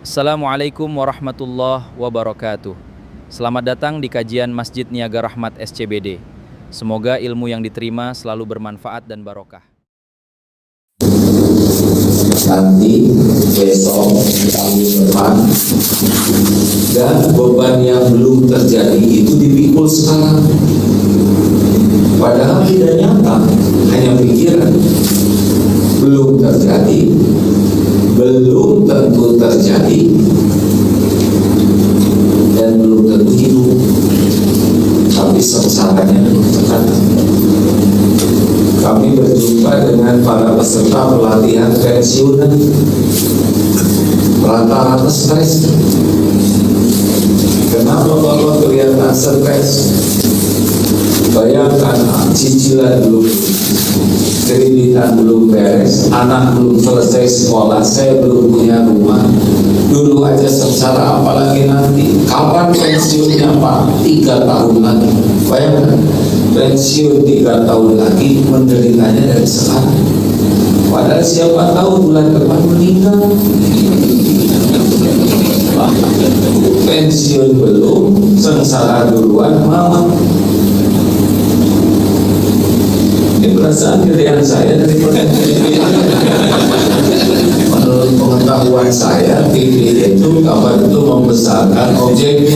Assalamualaikum warahmatullahi wabarakatuh. Selamat datang di kajian Masjid Niaga Rahmat SCBD. Semoga ilmu yang diterima selalu bermanfaat dan barokah. Nanti besok tahun depan dan beban yang belum terjadi itu dipikul sekarang. Padahal tidak nyata, hanya pikiran. Belum terjadi, belum tentu terjadi, dan belum tentu hidup. Tapi sengsaranya terkadang. Kami berjumpa dengan para peserta pelatihan pensiunan, rata-rata stres. Kenapa kalau kelihatan stres? Bayangkan cicilan belum, kreditan belum beres, anak belum selesai sekolah, saya belum punya rumah. Dulu aja sengsara, apalagi nanti. Kapan pensiunnya Pak? 3 tahun lagi. Bayangkan, pensiun 3 tahun lagi, menderitanya dari sekarang. Padahal siapa tahu bulan depan meninggal. Pensiun belum, sengsara duluan, mama. Ini perasaan pilihan saya dari menurut pengetahuan saya, TV itu kabar itu membesarkan objeknya.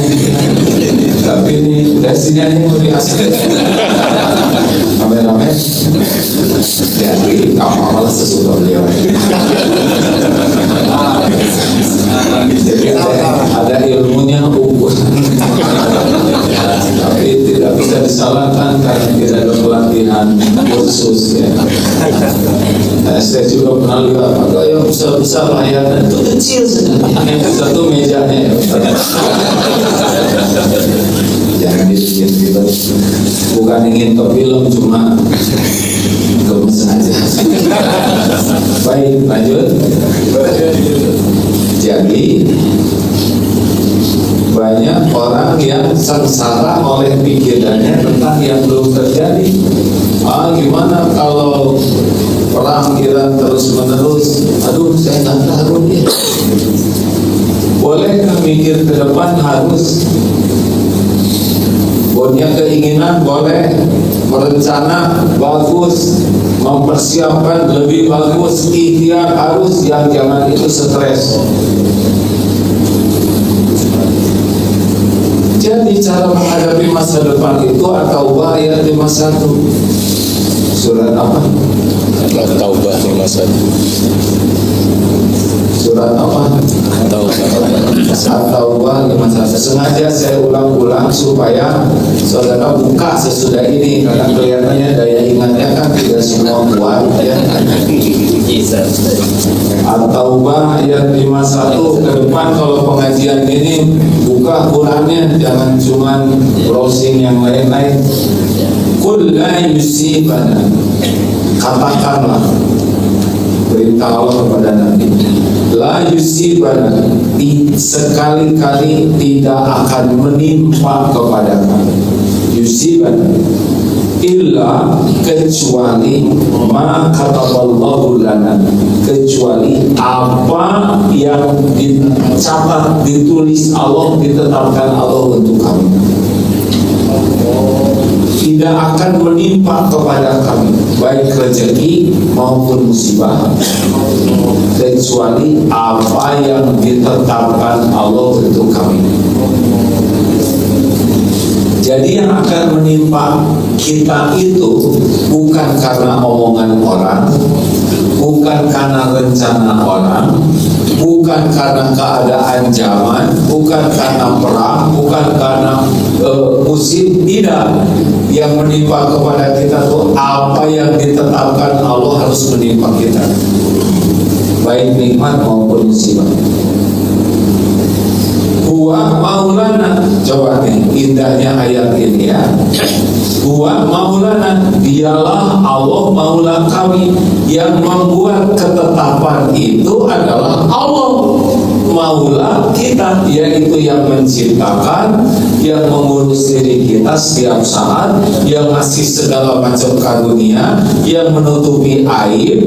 Tapi ini destinasi lebih asli. Kameramen, jadi kamu malah sesudah beliau. Jadi ada ilmunya ukur. Tapi tidak bisa disalahkan karena tidak ada pelatihan khusus ya. Saya juga pernah lihat ada yang besar-besar layanan itu kecil saja. Satu mejanya ya. Jangan dibikin gitu. Bukan ingin ke film, cuma gemes aja. Baik, lanjut. Jadi banyak orang yang sengsara oleh pikirannya tentang yang belum terjadi. Gimana kalau perang Iran terus menerus? Aduh, saya nggak tahu nih. Bolehkah mikir ke depan? Harus. Punya keinginan boleh, merencana bagus, mempersiapkan lebih bagus, ikhtiar harus, yang jangan itu stres. Jadi cara menghadapi masa depan itu At-Taubah ayat 51. Surat apa? At-Taubah 51. Surat apa? At-Taubah 51. Sengaja saya ulang-ulang supaya saudara buka sesudah ini, karena kelihatannya daya ingatnya kan tidak semua kuat ya. At-Taubah ayat 51. Ke depan kalau pengajian ini buka Qurannya, jangan cuma browsing yang lain-lain. Qul la yusibana, katakanlah, perintah Allah kepada Nabi, la yusibana, sekali-kali tidak akan menimpa kepada kami. Yusibana illa, kecuali ma kataballahu lana, kecuali apa yang dicatat, ditulis Allah, ditetapkan Allah untuk kami. Tidak akan menimpa kepada kami, baik rezeki maupun musibah, kecuali apa yang ditetapkan Allah untuk kami. Jadi yang akan menimpa kita itu bukan karena omongan orang, bukan karena rencana orang, bukan karena keadaan zaman, bukan karena perang, bukan karena musim, tidak. Yang menimpa kepada kita itu apa yang ditetapkan Allah harus menimpa kita, baik nikmat maupun musibah. Huwa maulana, coba nih indahnya ayat ini ya. Huwa maulana, dialah Allah maula kami. Yang membuat ketetapan itu adalah Allah maula kita, yaitu yang menciptakan, yang mengurus diri kita setiap saat, yang ngasih segala macam karunia, yang menutupi aib,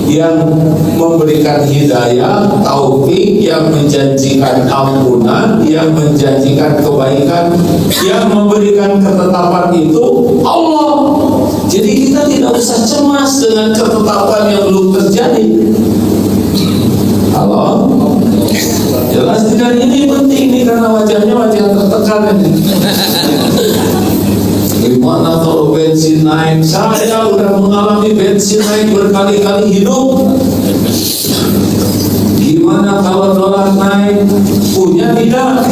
yang memberikan hidayah, taufik, yang menjanjikan ampunan, yang menjanjikan kebaikan, yang memberikan ketetapan itu Allah. Jadi kita tidak usah cemas dengan ketetapan yang belum terjadi. Halo? Jelas tidak, ini penting nih karena wajahnya wajah tertekan ini. Gimana kalau bensin naik? Saya udah mengalami bensin naik berkali-kali hidup. Gimana kalau dolar naik? Punya tidak?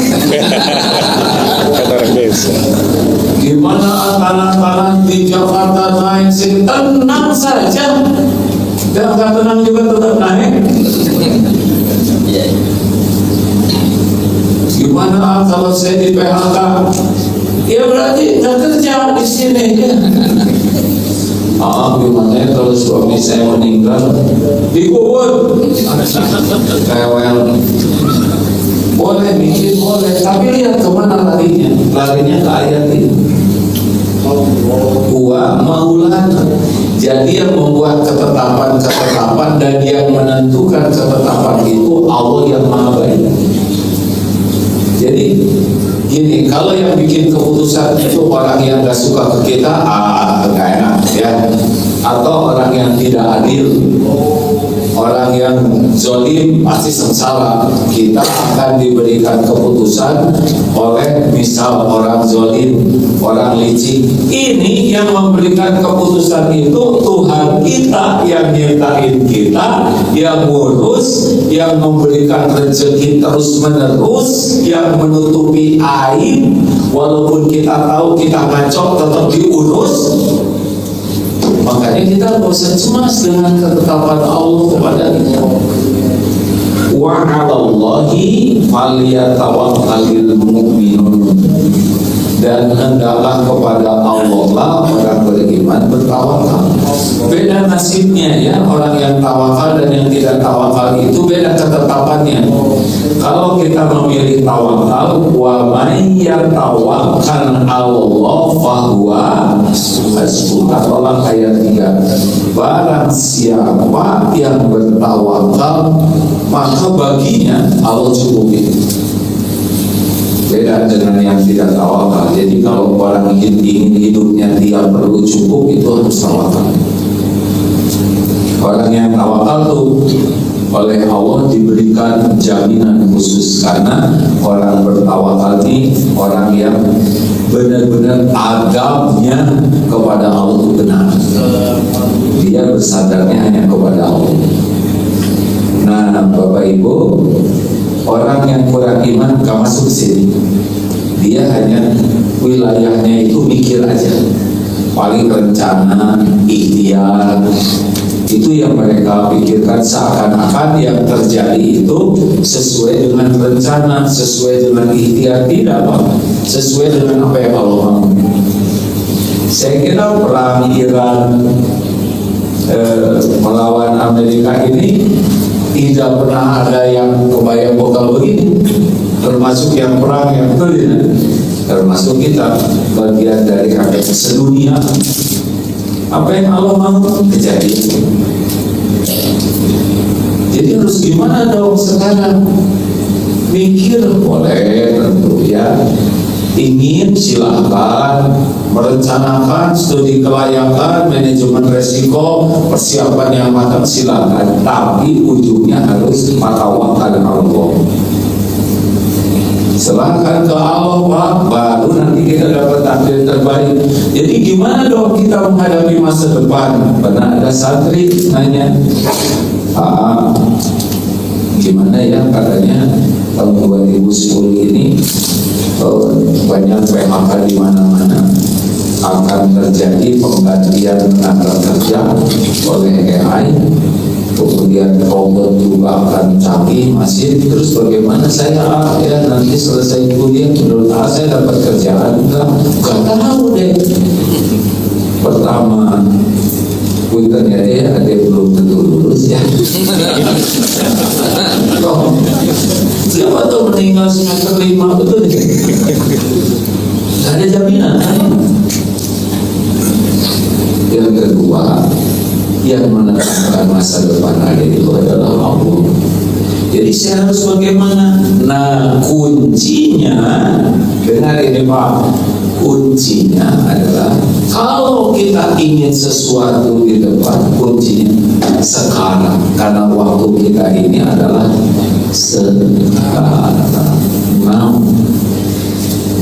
Kata orang desa. Gimana tanah-tanah di Jakarta naik? Tenang saja. Dan nggak tenang juga tetap naik. Gimana kalau saya di PHK? Ya berarti nggak kerja di sini ya. Gimana ya kalau suami saya meninggal dikubur? Kayak boleh bikin boleh, tapi lihat kemana larinya? Larinya ke ayat ini. Maulan. Jadi yang membuat ketetapan dan yang menentukan ketetapan itu Allah yang Maha Baik. Jadi gini, kalau yang bikin keputusan itu orang yang gak suka ke kita, gak enak ya. Atau orang yang tidak adil, orang yang zalim pasti sengsara. Kita akan diberikan keputusan oleh misal orang zalim, orang licik. Ini yang memberikan keputusan itu Tuhan kita, yang nyiptain kita, yang ngurus, yang memberikan rezeki terus menerus, yang menutupi aib. Walaupun kita tahu kita ngaco, tetap diurus. Makanya kita tidak usah cemas dengan ketetapan Allah kepada kita. Wa 'alallahi falyatawakkalul mu'minun. Dan hendaklah kepada Allah lah orang beriman bertawakal. Beda nasibnya ya, orang yang tawakal dan yang tidak tawakal itu beda ketetapannya. Kalau kita memilih tawakal, wa may yatawakkal 'Allah fahuwa hasbuh. Tolong ayat 3. Barang siapa yang bertawakal, maka baginya Allah cukupi. Beda dengan yang tidak tawakal. Jadi kalau orang ingin hidupnya dia perlu cukup, itu harus tawakal. Orang yang tawakal tuh oleh Allah diberikan jaminan khusus, karena orang bertawakal ini orang yang benar-benar adabnya kepada Allah itu benar. Dia bersadarnya hanya kepada Allah. Nah, Bapak Ibu, orang yang kurang iman gak masuk sini. Dia hanya wilayahnya itu mikir aja, paling rencana, ikhtiar. Itu yang mereka pikirkan, seakan-akan yang terjadi itu sesuai dengan rencana, sesuai dengan ikhtiar. Tidak, Pak. Sesuai dengan apa yang Allah mau. Saya kira perang Iran melawan Amerika ini tidak pernah ada yang kebayang bakal begini, termasuk yang perang yang betul ya, termasuk kita bagian dari hakikat sedunia. Apa yang Allah mau kejadian. Jadi harus gimana dong sekarang? Mikir boleh tentu ya, ingin silahkan, merencanakan studi kelayakan, manajemen resiko, persiapan yang matang silahkan, tapi ujungnya harus tawakal Allah. Serahkan ke Allah, Pak, baru nanti kita dapat takdir terbaik. Jadi gimana dong kita menghadapi masa depan? Pernah ada santri nanya, gimana ya katanya tahun 2010 ini banyak PHK di mana-mana, akan terjadi penggantian tenaga kerja oleh AI, kemudian robot juga akan canggih masih. Terus bagaimana saya ya nanti selesai kuliah, menurut saya dapat kerjaan enggak tahu deh. Pertama, puntennya dia ada yang belum tentu lulus ya. Siapa tuh meninggal semester 5 betul deh. Gak ada jaminan. Yang kedua, Yang menentukan masa depan ada itu adalah Allah. Jadi saya harus bagaimana? Nah, kuncinya, dengar ini Pak, kuncinya adalah kalau kita ingin sesuatu di depan, kuncinya sekarang, karena waktu kita ini adalah sekarang.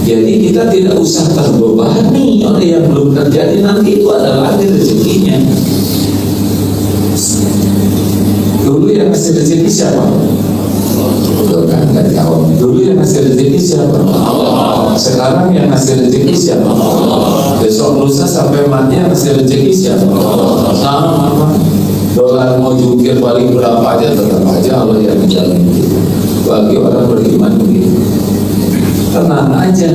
Jadi kita tidak usah terbebani oleh yang belum terjadi, nanti itu adalah rezekinya. Dulu yang ngasih rezeki siapa? Betul kan? Gak jawab. Dulu yang ngasih rezeki siapa? Allah. Sekarang yang ngasih rezeki siapa? Allah. Besok lusa sampai mati yang ngasih rezeki siapa? Allah. Sama. Dolar mau jungkir balik berapa aja tetap aja Allah yang menjalani. Bagi orang beriman begitu. Tenang aja.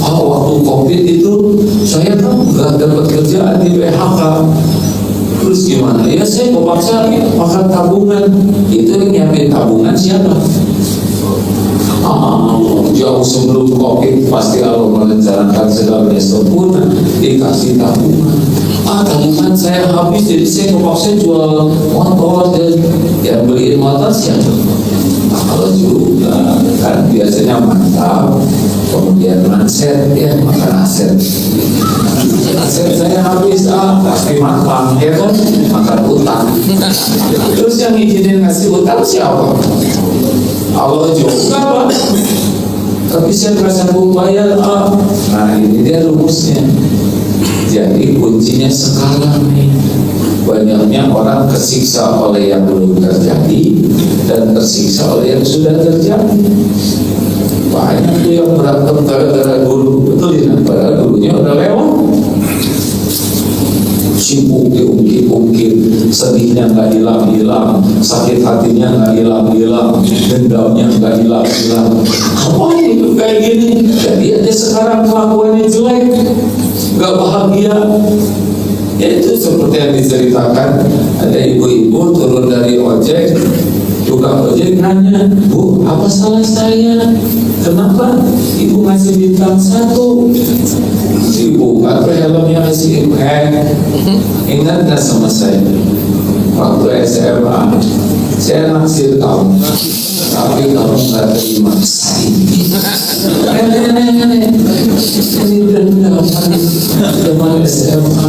Waktu COVID itu saya kan nggak dapat kerjaan di PHK. Terus gimana? Ya saya kepaksa makan tabungan. Itu yang nyiapin tabungan siapa? Jauh sebelum COVID pasti Allah merencanakan segalanya sempurna, dikasih tabungan. Tabungan saya habis, jadi saya kepaksa jual motor, dan yang beliin motor siapa? Kalau juga kan biasanya mantap, kemudian manset, ya makan aset. Aset saya habis, pasti makan, ya kan? Makan utang. Terus yang izinin ngasih utang siapa? Allah juga Pak. Tapi saya nggak sanggup bayar. Nah ini dia rumusnya. Jadi kuncinya sekarang nih. Banyaknya orang tersiksa oleh yang belum terjadi dan tersiksa oleh yang sudah terjadi. Banyak tuh yang berantem gara-gara guru, betul ya? Padahal gurunya udah lewat. Sibuk diungkit-ungkit, sedihnya nggak hilang-hilang, sakit hatinya nggak hilang-hilang, dendamnya nggak hilang-hilang. Apa hidup kayak gini? Jadi aja sekarang kelakuannya jelek, nggak bahagia. Ya itu seperti yang diceritakan, ada ibu-ibu turun dari ojek, tukang ojek nanya, Bu, apa salah saya? Kenapa ibu ngasih bintang 1? Dibuka helmnya masih ingat gak sama saya? Waktu SMA, saya naksir kamu, tapi kamu gak terima. Ini dendam zaman SMA,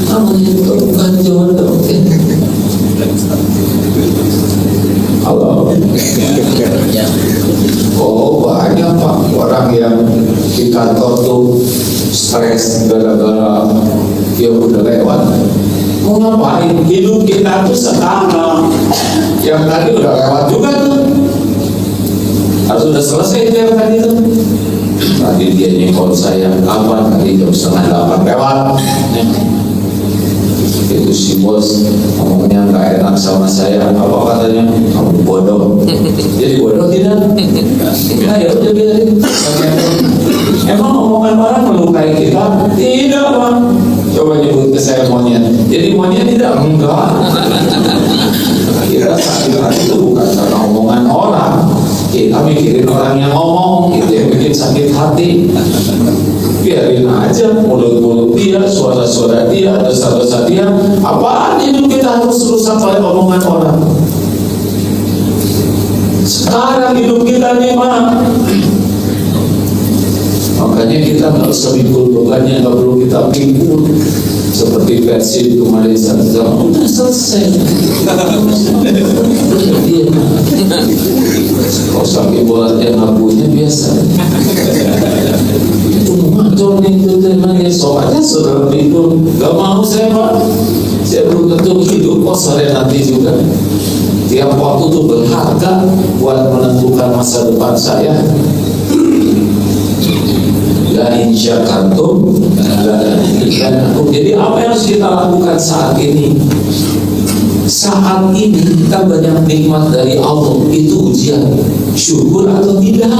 kamu itu bukan jodoh. Halo. Banyak Pak orang yang di kantor tuh stres gara-gara dia udah lewat. Mau ngapain? Hidup kita tuh sekarang. Yang tadi udah lewat juga tuh. Harus udah selesai itu yang tadi tuh. Tadi dia nyekol saya kapan? Tadi jam 7:30 lewat. Itu si bos ngomongnya nggak enak sama saya. Apa katanya? Kamu bodoh. Jadi bodoh tidak? Nah ya udah biarin. Emang omongan orang melukai kita? Tidak Pak. Coba nyebut ke saya monyet. Jadi monyet tidak? Enggak. Kira sakit hati itu bukan karena omongan orang. Kita mikirin orang yang ngomong, itu yang bikin sakit hati. Biarin aja mulut-mulut dia, suara-suara dia, dosa-dosa dia. Apaan hidup kita harus rusak oleh omongan orang? Sekarang hidup kita nih Pak. Makanya kita nggak usah pikul bebannya, nggak perlu kita pikul. Seperti versi itu Malaysia, udah selesai. Kalau sampai buatnya ngabunya biasa. Itu macam nih itu temanya, soalnya saudara pikul. Gak mau saya Pak. Saya belum tentu hidup kok sore nanti juga. Tiap waktu itu berharga buat menentukan masa depan saya. Dan insyakantum. Jadi apa yang harus kita lakukan saat ini? Saat ini kita banyak nikmat dari Allah. Itu ujian, syukur atau tidak?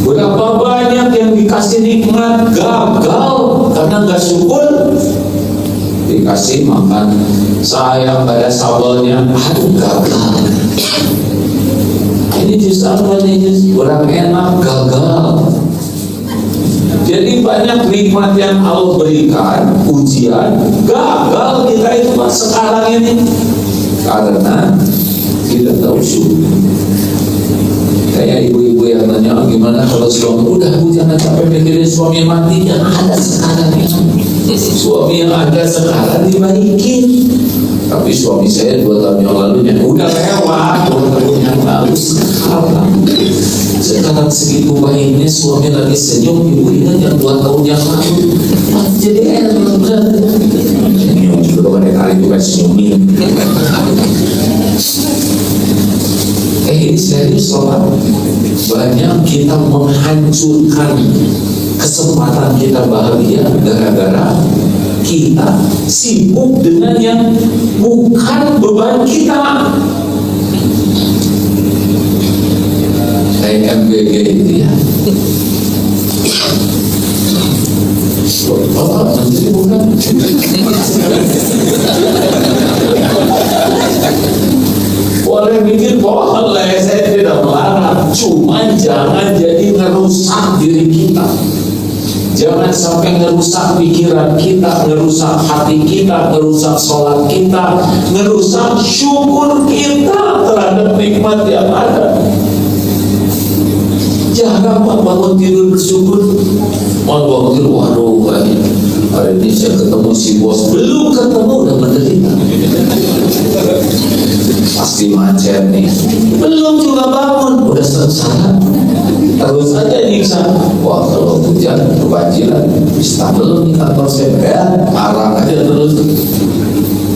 Berapa banyak yang dikasih nikmat gagal karena nggak syukur? Dikasih makan sayang nggak ada sambalnya, aduh gagal. Ini jus apa nih, jus kurang enak, gagal. Dia Jadi banyak nikmat yang Allah berikan, ujian, gagal kita itu Pak sekarang ini karena tidak tahu syukur. Kayak ibu-ibu yang nanya, gimana kalau suami udah bu jangan capek mikirin suami mati yang ada sekarang ya. Suami yang ada sekarang dibaikin. Tapi suami saya 2 tahun yang lalu udah lewat 2 tahun yang lalu. Sekarang segitu baiknya suami lagi senyum, ibu ingat yang 2 tahun yang lalu jadi senyum juga kali juga senyumin. Ini serius loh. Banyak kita menghancurkan kesempatan kita bahagia gara-gara kita sibuk dengan yang bukan beban kita. Kayak MBG itu ya. Oh, nanti bukan. Boleh mikir boleh, saya tidak melarang. Cuma jangan jadi ngerusak diri kita. Jangan sampai ngerusak pikiran kita, ngerusak hati kita, ngerusak sholat kita, ngerusak syukur kita terhadap nikmat yang ada. Jangan bangun tidur bersyukur. Mau bangun tidur, waduh, hari ini saya ketemu si bos. Belum ketemu udah menderita. Pasti macet nih. Belum juga bangun udah sengsara. Terus aja nyiksa. Wah kalau hujan kebanjiran, bisa belum nih kantor saya ya, marah aja terus.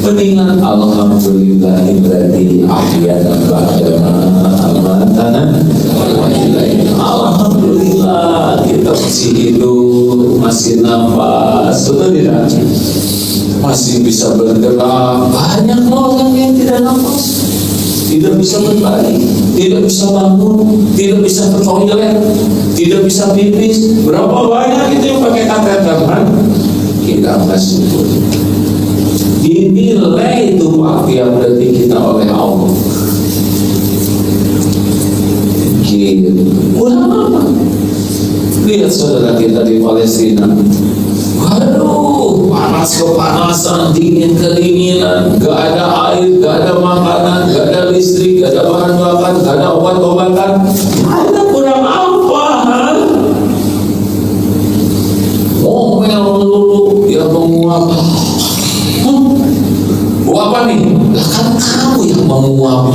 Mendingan alhamdulillahilladzi ahyana ba'da amatana. Alhamdulillah kita masih hidup, masih nafas, betul tidak? Masih bisa bergerak. Banyak orang yang tidak nafas, tidak bisa berbalik, tidak bisa bangun, tidak bisa ke toilet, tidak bisa pipis. Berapa banyak itu yang pakai kateter kan? Kita nggak syukur. Dinilai itu Pak yang berarti kita oleh Allah. Gitu. Udah apa? Lihat saudara kita di Palestina. Waduh, panas kepanasan, dingin kedinginan, gak ada air, gak ada makanan, gak ada listrik, gak ada bahan bakar, gak ada obat-obatan. Ada kurang apa? Ngomel dulu, dia menguap. Apa nih? Lah kan kamu yang menguap.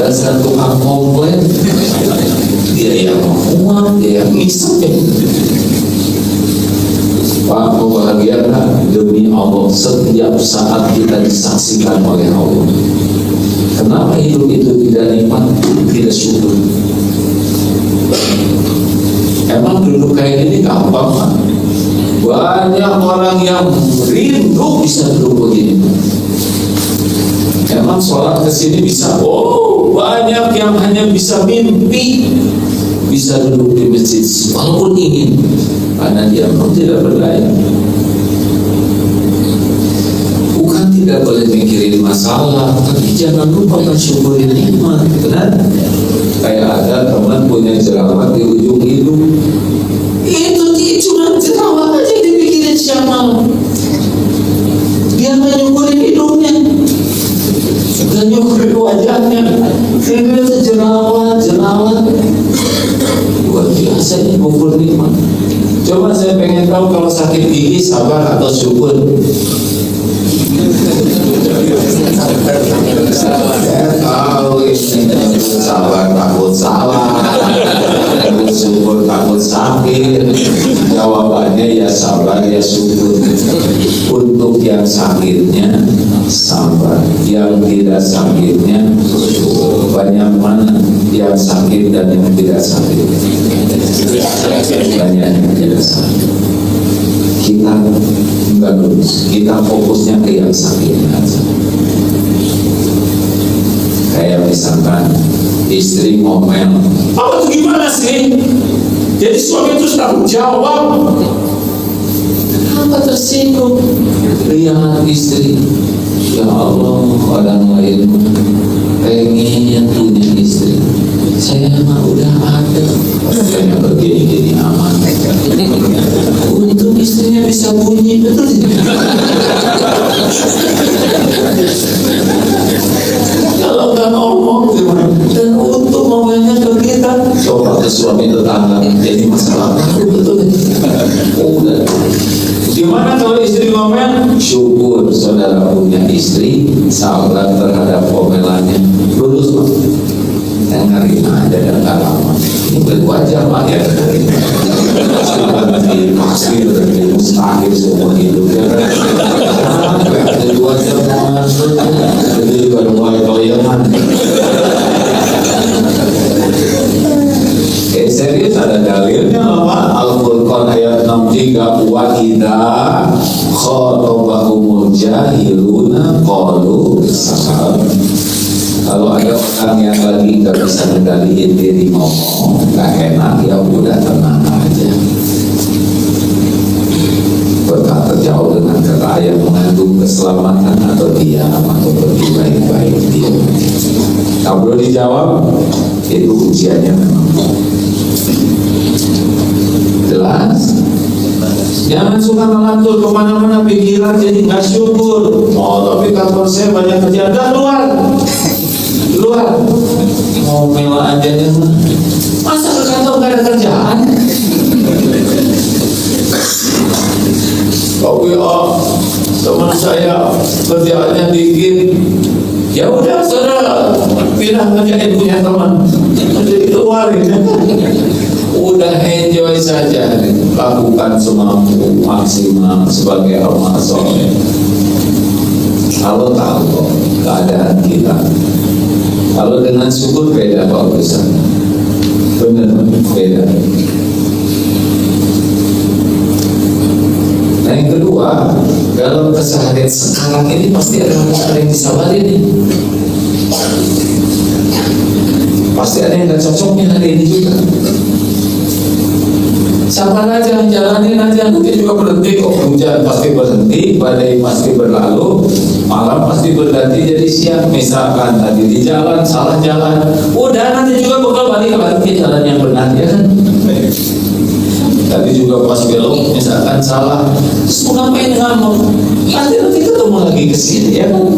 Dasar tukang komplain. Dia yang menguap, dia yang ngisep ya. Pak, membahagiakan demi Allah setiap saat kita disaksikan oleh Allah. Kenapa hidup itu tidak nikmat, tidak syukur? Emang duduk kayak gini gampang Pak? Banyak orang yang rindu bisa duduk begini. Emang sholat kesini bisa? Oh, banyak yang hanya bisa mimpi bisa duduk di masjid walaupun ingin, karena dia pun tidak berdaya. Bukan tidak boleh mikirin masalah, tapi jangan lupa mensyukuri nikmat. Benar? Kayak ada teman punya jerawat di ujung hidung. Itu cuma jerawat aja dipikirin siapa. Dia menyukuri hidungnya dan nyukuri wajahnya. Dia jerawat luar biasa ini ukur nikmat. Coba saya pengen tahu kalau sakit gigi sabar atau syukur. Saya tahu ini sabar takut salah, syukur takut sakit. Jawabannya ya sabar ya syukur. Untuk yang sakitnya sabar, yang tidak sakitnya syukur. Banyak mana yang sakit dan yang tidak sakit? Banyak yang tidak sakit. Kita enggak lulus, kita fokusnya ke yang sakit aja. Kayak misalkan istri ngomel, apa tuh gimana sih? Jadi suami itu tanggung jawab. Kenapa tersinggung? Lihat istri, ya Allah, orang lain pengen punya istri, saya mah udah ada, saya begini-gini aman. suami tetangga jadi masalah. Betul. Udah. Gimana kalau istri ngomel? Syukur saudara punya istri sabar terhadap omelannya. Lulus Pak. Dengerin aja dan gak lama. Ini berwajar Pak ya. Pasti berarti mustahil semua hidup ya. Jadi wajar masuk. Jadi juga mulai toyangan. Serius ada dalilnya apa? Al-Furqan ayat 63 wa idza khatabahumul jahiluna qalu salam. Kalau ada orang yang lagi nggak bisa mengendalikan diri ngomong nggak enak, ya udah tenang aja. Berkata jauh dengan kata yang mengandung keselamatan atau diam atau pergi baik-baik diam. Tak perlu dijawab, itu ujiannya memang. Jelas? Jangan suka melantur kemana-mana pikiran jadi nggak syukur. Oh tapi kantor saya banyak kerjaan, dah keluar. Mau mewah aja ya. Masa ke kantor nggak ada kerjaan? Tapi teman saya kerjaannya dikit. Ya udah saudara pindah ngerjain punya teman. Jadi keluarin. Udah enjoy saja, lakukan semampu maksimal sebagai amal soleh. Kalau tahu keadaan kita, kalau dengan syukur beda Pak Ustaz. Benar beda. Nah yang kedua, dalam keseharian sekarang ini pasti ada yang disabari nih. Pasti ada yang gak cocoknya hari ini juga. Sabar aja, jalanin aja, nanti juga berhenti kok. Hujan pasti berhenti, badai pasti berlalu, malam pasti berganti jadi siang. Misalkan tadi di jalan, salah jalan, udah nanti juga bakal balik lagi ke jalan yang benar ya kan. Tadi juga pas belok, misalkan salah, terus mau ngapain ngomong? Nanti ketemu lagi ke sini ya kan.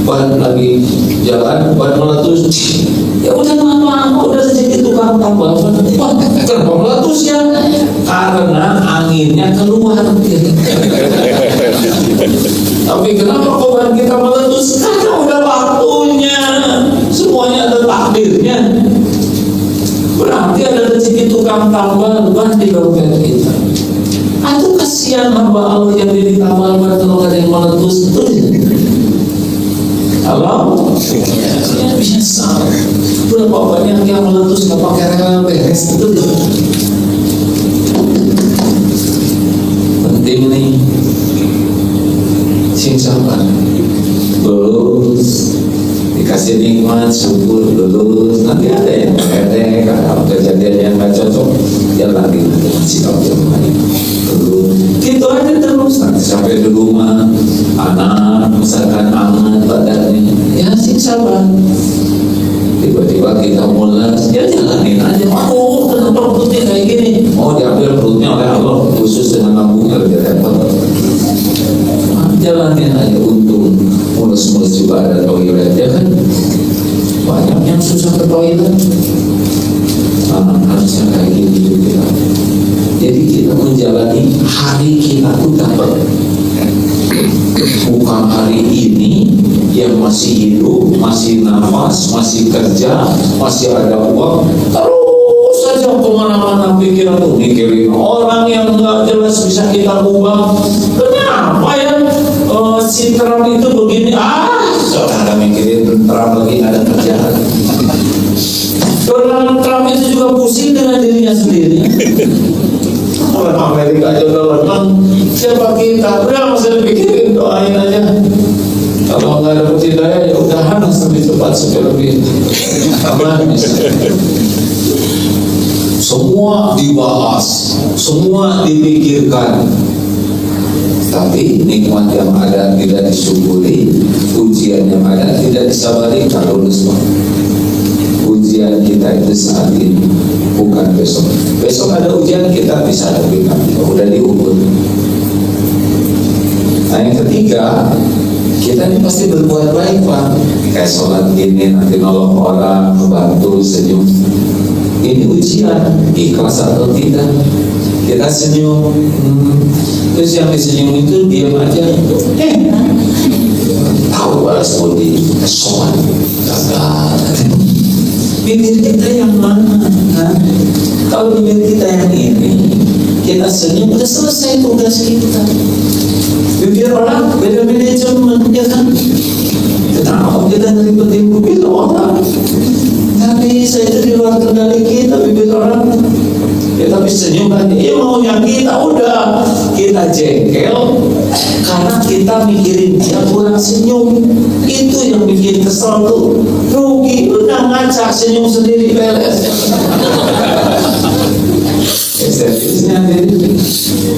Ban lagi jalan, ban meletus, ya udah lama-lama udah jadi tukang tambal. Kenapa meletus ya? Karena anginnya keluar. Tapi kenapa kok ban kita meletus? Karena udah waktunya. Semuanya ada takdirnya. Berarti ada rezeki tukang tambal ban di dompet kita. Atau kasihan hamba Allah yang jadi tambal ban kalau ada yang meletus terus. Halo? Ya biasa. Berapa banyak yang meletus nggak pakai rel beres itu tuh. Penting nih. Sing sabar. Lulus. Dikasih nikmat, syukur, lulus. Nanti ada yang pendek, ada kejadian yang nggak cocok. Ya lagi dengan sikap yang lain. Gitu aja terus nanti sampai di rumah anak misalkan hangat badannya ya sih sabar. Tiba-tiba kita mulas ya jalanin aja. Oh kenapa perutnya kayak gini? Oh diambil perutnya oleh Allah khusus dengan lambung biar repot. Jalanin aja, untung mulus-mulus juga ada toilet ya kan. Banyak yang susah ke toilet. Harusnya kayak gini juga. Jadi kita menjalani hari kita tuh dapat, bukan hari ini yang masih hidup, masih nafas, masih kerja, masih ada uang, terus saja kemana-mana pikiran tuh mikirin orang yang nggak jelas bisa kita ubah. Kenapa ya si Trump itu begini? Saudara mikirin Trump lagi ada kerjaan. Donald Trump itu juga pusing dengan dirinya sendiri. Orang Amerika aja udah menang, siapa kita? Udah masih dipikirin, doain aja. Kalau nggak ada hidayah ya udahan lebih cepat supaya lebih aman. Semua dibahas, semua dipikirkan, tapi nikmat yang ada tidak disyukuri, ujian yang ada tidak disabari. Kalau lulus ujian kita itu saat ini, bukan besok. Besok ada ujian kita bisa lebih udah diukur. Nah yang ketiga, kita ini pasti berbuat baik Pak. Kayak sholat gini nanti nolong orang, membantu, senyum. Ini ujian, ikhlas atau tidak. Kita senyum, terus yang disenyum itu diam aja. Tahu balas mau disoan, gagal. Bibir kita yang mana? Kalau bibir kita yang ini, kita senyum, udah selesai tugas kita. Bibir orang beda manajemen, ya kan? Kenapa kita ngeribetin bibir orang? Nggak bisa, itu di luar kendali kita, bibir orang. Ya tapi senyum kan, ya maunya kita udah. Kita jengkel karena kita mikirin dia kurang senyum. Itu yang bikin kesel tuh. Rugi, udah ngaca senyum sendiri beres. Seriusnya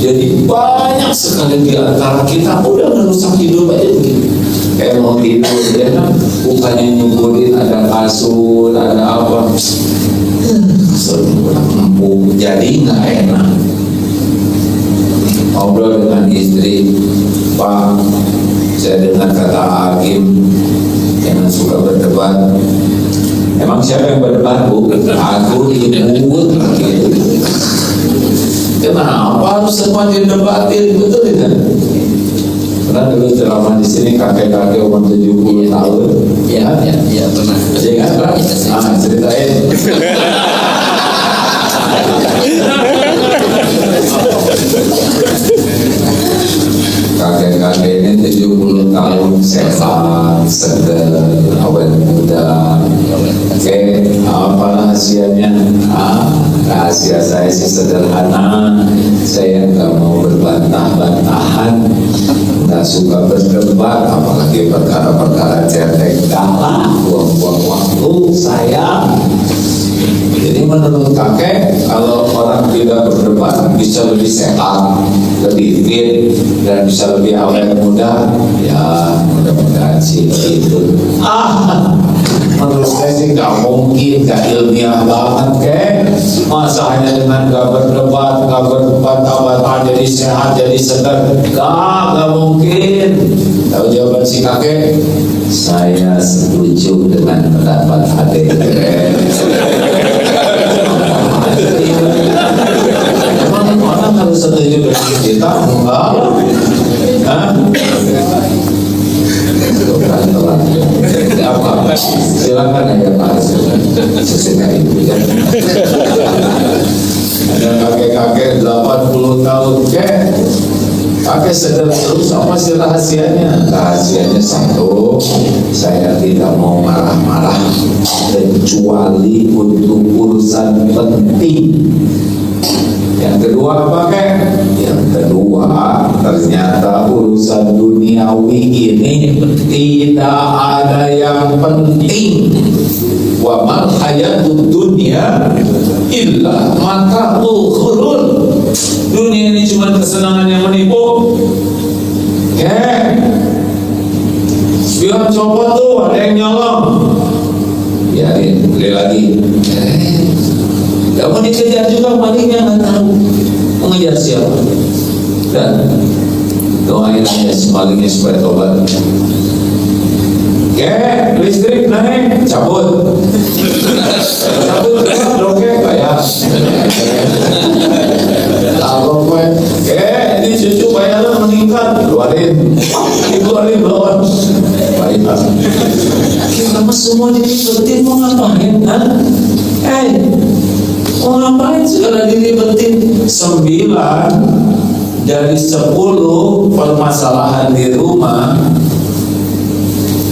jadi banyak sekali di antara kita udah merusak hidup aja begini. Kayak mau tidur ya kan, bukannya nyuburin ada kasur, ada apa, kasur kurang empuk, jadi nggak enak. Ngobrol dengan istri, Pak, saya dengar kata Hakim jangan suka berdebat. Emang siapa yang berdebat, Bu? Aku ribut gitu. Kenapa harus semua didebatin, betul tidak? Karena dulu ceramah di sini kakek-kakek umur 70 tahun. Iya pernah. Iya kan, Pak? Ceritain. Kakek-kakek ini 70 tahun sehat, segar, awet muda. Oke, apa rahasianya? Rahasia saya sih sederhana. Saya nggak mau berbantah-bantahan, nggak suka berdebat, apalagi perkara-perkara cetek. Kalah, buang-buang waktu saya. Jadi menurut kakek, kalau orang tidak berdebat bisa lebih sehat, lebih fit, dan bisa lebih awet muda. Ya mudah-mudahan sih itu. Menurut saya sih nggak mungkin, nggak ilmiah banget kek. Masa hanya dengan nggak berdebat jadi sehat, jadi segar? Nggak mungkin. Tahu jawaban si kakek? Saya setuju dengan pendapat adik. Emang orang harus setuju dengan kita? Enggak. Apa? Silakan ya Pak. Sesuai itu ya. Ada kakek-kakek 80 tahun kakek sedang terus, apa sih rahasianya? Rahasianya satu, saya tidak mau marah-marah kecuali untuk urusan penting. Yang kedua apa kek? Yang kedua, ternyata urusan duniawi ini tidak ada yang penting. Wa mal hayatud dunya illa mata'ul ghurur. Dunia ini cuma kesenangan yang menipu. Bilang copot tuh, ada yang nyolong. Biarin, beli lagi. Gak mau dikejar juga, malingnya nggak tahu mengejar siapa. Dan doain aja malingnya supaya tobat. Listrik naik, cabut, oke, bayar. Kalau ini cucu bayaran meningkat, keluarin bawah, bayar. Kita semua diribetin, mau ngapain? Mau ngapain segala diribetin? 9 dari 10 permasalahan di rumah,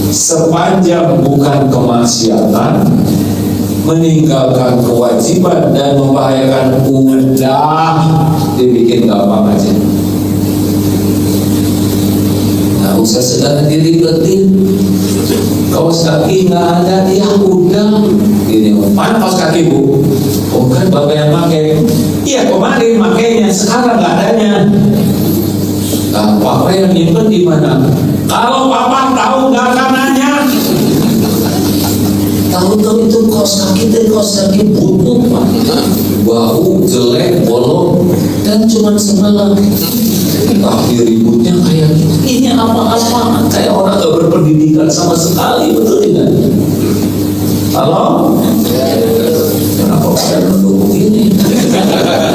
sepanjang bukan kemaksiatan, meninggalkan kewajiban dan membahayakan, udah dibikin gampang aja. Nggak usah segala diribetin. Kaos kaki nggak ada, ya udah. Ini mana kaos kaki, Bu? Oh kan bapak yang pakai. Iya kemarin makainya, sekarang nggak adanya. Nah, papa yang nyimpen di mana? Kalau papa tahu nggak akan nanya. Tahu-tahu itu kaos kaki butut, Pak. Bau, jelek, bolong, dan cuma sebelah. Tapi ributnya kayak ini apa-apa, kayak orang gak berpendidikan sama sekali, betul tidak? Halo? Kenapa dan mendukung ini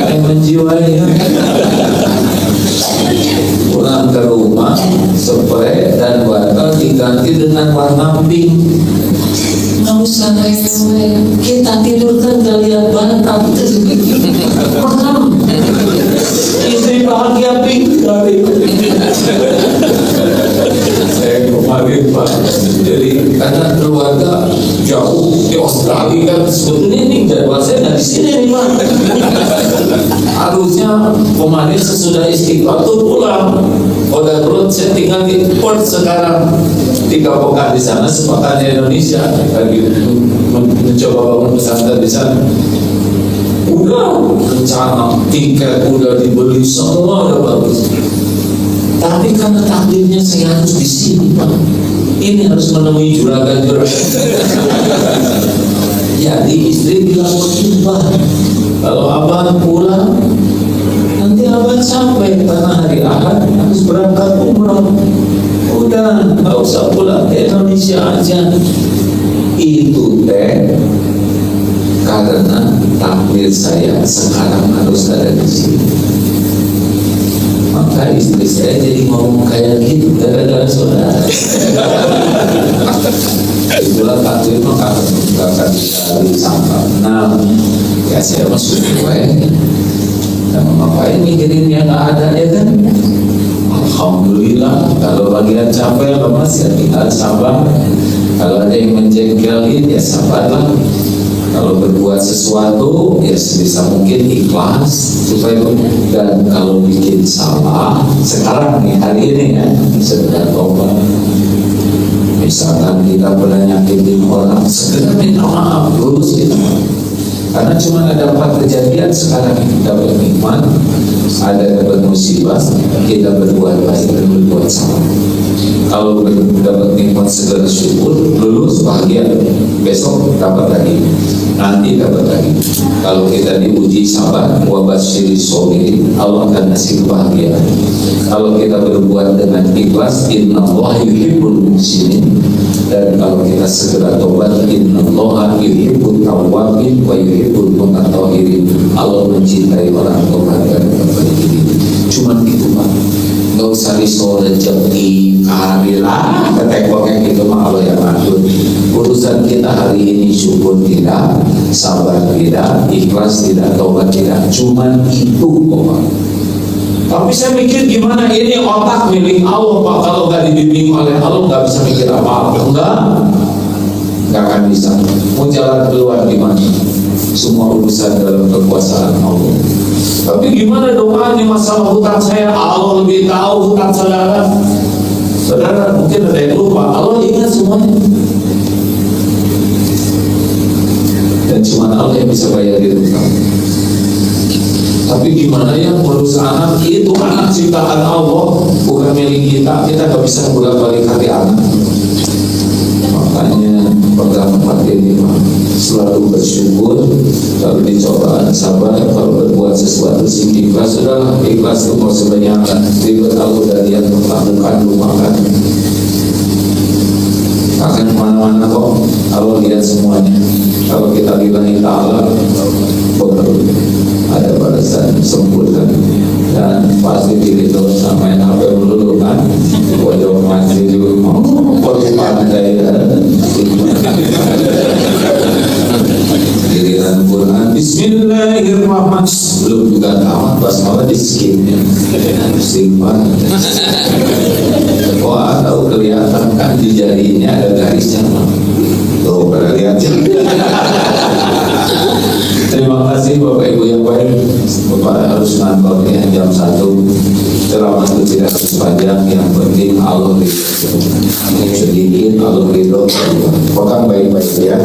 yang menjiwai. Pulang ke rumah, spray dan bantal diganti dengan warna pink. Nggak usah rewel, kita tidur kan gak lihat bantal. Paham? Istri bahagia pink kali. Saya kemarin Pak, jadi karena keluarga jauh di Australia kan, sebetulnya ini jadwal saya nggak di sini nih Pak. Harusnya kemarin sesudah istiqlal tuh pulang. Udah perut saya tinggal di Port sekarang 3 pekan di sana, sepekan di Indonesia lagi mencoba bangun pesantren di sana. Udah rencana tiket udah dibeli, semua udah bagus. Tapi karena takdirnya saya harus di sini Pak. Ini harus menemui juragan-juragan. Jadi istri bilang begini Pak, kalau abang pulang nanti abang sampai karena hari Ahad harus berangkat umroh. Udah nggak usah pulang ke Indonesia aja. Itu teh karena takdir saya sekarang harus ada di sini. Maka istri saya jadi ngomong kayak gitu gara-gara saudara. Itulah takdir mah gak akan bisa disangkal. Nah, ya saya masuk gue. Dan ngapain mikirin yang gak ada ya kan? Alhamdulillah, kalau bagian capek lemas ya tinggal sabar. Kalau ada yang menjengkelin ya sabarlah. Kalau berbuat sesuatu ya sebisa mungkin ikhlas supaya, dan kalau bikin salah sekarang nih hari ini ya segera tobat. Misalkan kita pernah nyakitin orang, segera minta maaf lurus gitu. Karena cuma ada 4 kejadian sekarang, dapat nikmat, ada dapat musibah, kita berbuat baik dan berbuat salah. Kalau dapat nikmat segera syukur, lulus bahagia, besok dapat lagi, nanti dapat lagi. Kalau kita diuji sabar, wabasyiri sobirin, Allah akan kasih kebahagiaan. Kalau kita berbuat dengan ikhlas, innallaha yuhibbul muhsinin. Dan kalau kita segera tobat, innallaha yuhibbut tawwabin wa yuhibbul mutatahhirin. Allah mencintai orang tobat dan berbaik. Cuman gitu Pak, nggak usah risau rezeki kehadiran ketekok yang itu mah Allah yang atur. Urusan kita hari ini syukur tidak, sabar tidak, ikhlas tidak, tobat tidak. Cuman itu Pak. Tapi saya mikir gimana, ini otak milik Allah Pak. Kalau nggak dibimbing oleh Allah nggak bisa mikir apa-apa. Nggak akan bisa. Mau jalan keluar gimana? Semua urusan dalam kekuasaan Allah. Tapi gimana doanya masalah hutang saya? Allah lebih tahu hutang saudara. Saudara mungkin ada yang lupa, Allah ingat semuanya. Dan cuma Allah yang bisa bayarin hutang. Tapi gimana ya ngurus anak? Itu anak ciptaan Allah, bukan milik kita. Kita gak bisa bolak-balik hati anak. Makanya pegang 4 ini selalu bersyukur. Kalau dicoba sabar, kalau berbuat sesuatu sih ikhlas. Sudahlah, ikhlas itu mau sebanyak ribet aku dan lihat pertamukan lupakan. Akan kemana-mana kok Allah lihat semuanya. Kalau kita lillahi ta'ala, ada balasan sempurna. Dan pasti dihitung sama yang HP dulu kan, wajah masih dulu pandai giliran Quran Bismillahirrahmanirrahim, belum juga tamat basmalah di skipnya istighfar. Wah, tahu kelihatan kan di jarinya ada garisnya. Tuh pada lihat. Terima kasih Bapak Ibu yang baik. Bapak harus ngantor ya jam 1. Ceramah itu tidak harus panjang, yang penting Allah ridho. Sedikit Allah ridho. Pegang baik-baik ya.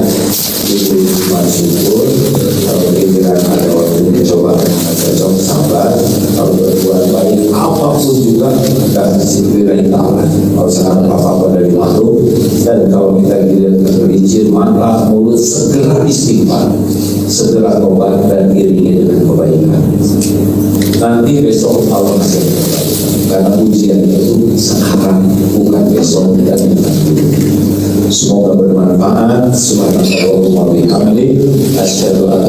Itu bersyukur. Kalau pikiran ada waktu cobaan yang cocok, sabar. Kalau berbuat baik apapun juga dan disiplin Allah. Kalau sekarang apa-apa dari makhluk. Dan kalau kita dilihat terperincin, maka mulut segera istighfar, segera tobat dan iringi dengan kebaikan. Nanti besok Allah masih kebaikan. Karena ujian itu sekarang, bukan besok dan bukan dulu. Semoga bermanfaat. Subhanallah wa bihamdihi, asyhadu an